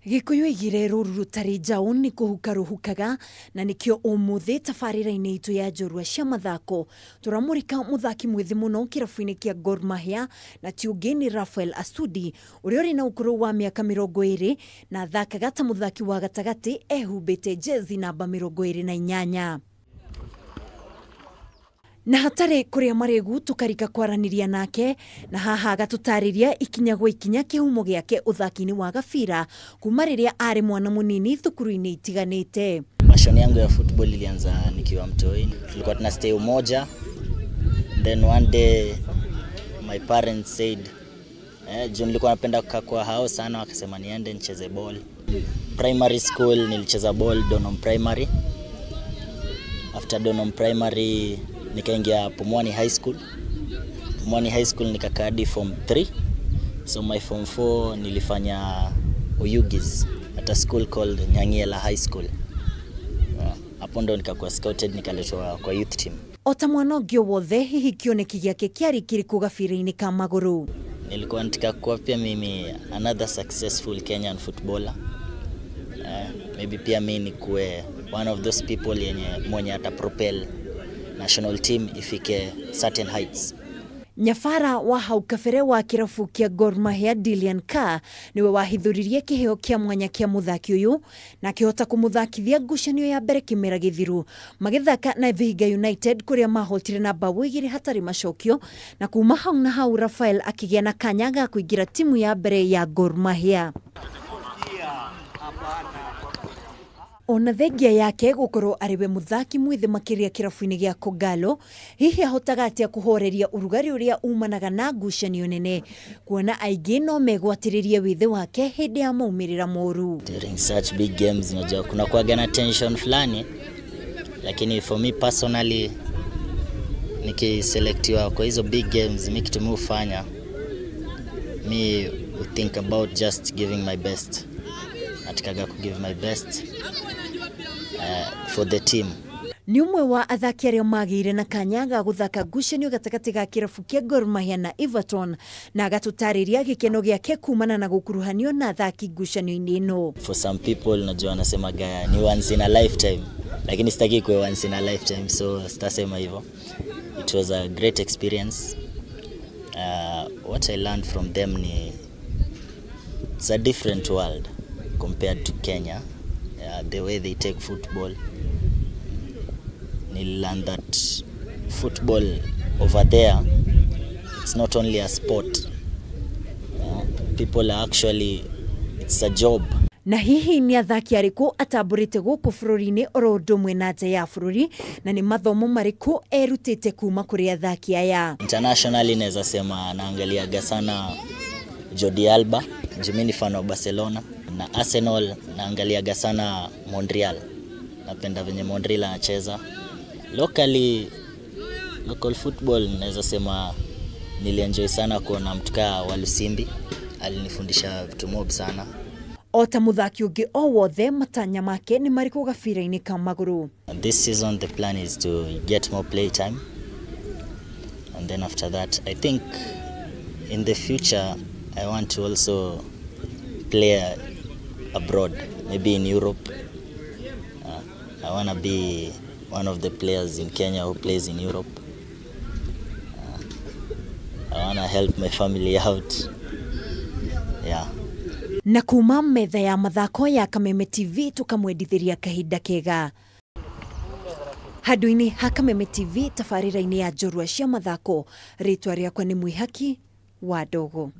Gikuyu igire ruru rutari njau ni kuhuka ruhukaga na nikio umuthi tabarira-ini itu ya NJORUA CIA MATHAKO. Turamurika muthaki mwithi muno kirabu-ini kia Gor Mahia na tiungi ni Rafael Asudi uria uri na ukuru wa miaka 20 na athakaga ta muthaki wa gatagati ehumbite jezi namba 28. Na hatari kuria maregu tukarika kwaraniria nake na haha agatutariria ikinya gwa ikinya kihumo giake uthaki-ini wa gabira kuma riria ari mwana munini thukuru-ini itiganite. Passion yangu ya football ilianza nikiwa mtoi. Tulikuwa tuna stay umoja. Then one day my parents said John nilikuwa napenda kukaa kwa hao sana, wakasema niende nicheze ball. Primary school nilicheza ball Donom Primary. After Donom Primary nikaingia Pumwani High School. Pumwani High School nikakaa hadi form 3. So my form 4 nilifanya Uyugis at a school called Nginyagia High School. Hapo ndo nikakuwa scouted, nikaletwa kwa youth team. Ota mwana ngio wothe hihi kioneki giake kiari kiriku gabira-ini ka maguru. Nilikuwa nataka kuwa pia mimi another successful Kenyan footballer. Maybe pia mimi nikuwe one of those people mwenye ata propel national team ifike certain heights. Nyafara wa hau kabere wa kirabu kia Gor Mahia Dilian Ka niwe wahithuririe kiheo kia mwanya kia muthaki uyu na kihota kumuthakithia ngucanio ya mbere kimera githiru magithaka na Vihiga United kuria mahotire na bao 2 hatari macokio na kuma hau na hau Rafael akigia na kanya ga kuingira timu ya mbere ya Gor Mahia. Ona thengia yake gukorwo ariwe muthaki mwithi makiria kirabu-ini gia Kogalo, hihi ahotaga atia kuhoreria urugari uria umanaga na ngucanio nene kuona aingi no megwatiririe withi wake hindi ya maumirira moru. During such big games unajua kuna kuwaga na tension fulani, lakini for me personally nikiselectiwa kwa hizo big games, mimi kitu hufanya me think about just giving my best. Natakaga ku give my best for the team. Ni umwe wa athaki aria magire na kanya ga guthaka ngucanio gatagati ga kirabu kia Gor Mahia na Everton na agatutariria gikeno giake kumana na gukuruhanio na athaki ngucanio-ini ino. For some people najua wanasemaga ni once in a lifetime, lakini sitaki kuwa once in a lifetime, so sitasema hivyo. It was a great experience. What I learned from them ni it's a different world compared to Kenya. The way they take football, I learned that football over there, it's not only a sport. People are actually, it's a job. Na hihi ni athaki ariku ataburite guku bururi-ini oro ndumwe na nja ya bururi na ni mathomo mariku erutite kuma kuri athaki aya. Internationally naweza sema naangaliaga sana Jordi Alba, mimi fan wa Barcelona, na Arsenal naangaliaga sana Montreal. Napenda venye Montreal anacheza. Local football naweza sema nilienjoy sana kuona mtuka wa Lusimbi, alinifundisha vitu mob sana. Ota muthaki ungi o wothe matanya make ni mariku gabira-ini ka maguru. This season the plan is to get more play time, and then after that I think in the future I want to also play abroad, maybe in Europe. I want to be one of the players in Kenya who plays in Europe. I want to help my family out. Yeah. Na kuma metha ya mathako ya Kameme TV tukamwendithiria kahinda kega. Handu-ini ha Kameme TV tabarira-ini ya NJORUA CIA MATHAKO, ritwa riakwa ni mwihaki wa ndogo.